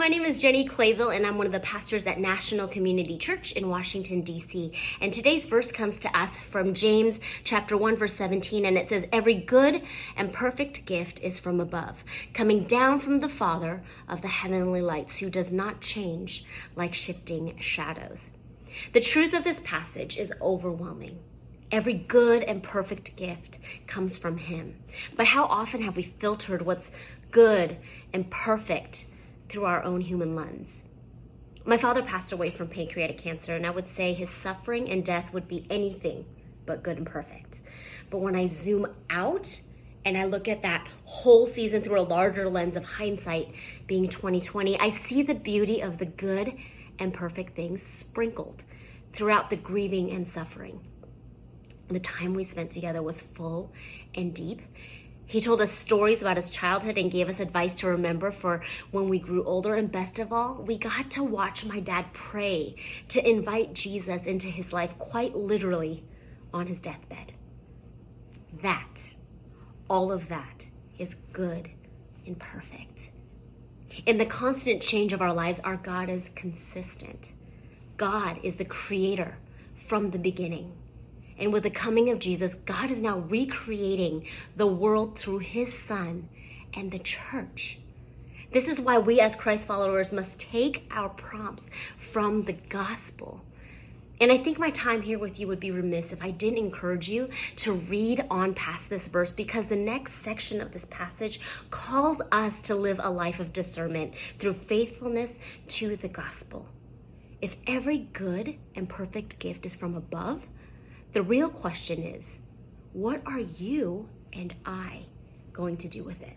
my name is Jenny Clayville, and I'm one of the pastors at National Community Church in Washington, D.C. And today's verse comes to us from James chapter 1, verse 17, and it says, "Every good and perfect gift is from above, coming down from the Father of the heavenly lights, who does not change like shifting shadows." The truth of this passage is overwhelming. Every good and perfect gift comes from Him. But how often have we filtered what's good and perfect through our own human lens? My father passed away from pancreatic cancer, and I would say his suffering and death would be anything but good and perfect. But when I zoom out and I look at that whole season through a larger lens of hindsight being 2020, I see the beauty of the good and perfect things sprinkled throughout the grieving and suffering. The time we spent together was full and deep. He told us stories about his childhood and gave us advice to remember for when we grew older. And best of all, we got to watch my dad pray to invite Jesus into his life, quite literally on his deathbed. All of that is good and perfect. In the constant change of our lives, our God is consistent. God is the creator from the beginning. And with the coming of Jesus, God is now recreating the world through his Son and the church. This is why we as Christ followers must take our prompts from the gospel. And I think my time here with you would be remiss if I didn't encourage you to read on past this verse, because the next section of this passage calls us to live a life of discernment through faithfulness to the gospel. If every good and perfect gift is from above, the real question is, what are you and I going to do with it?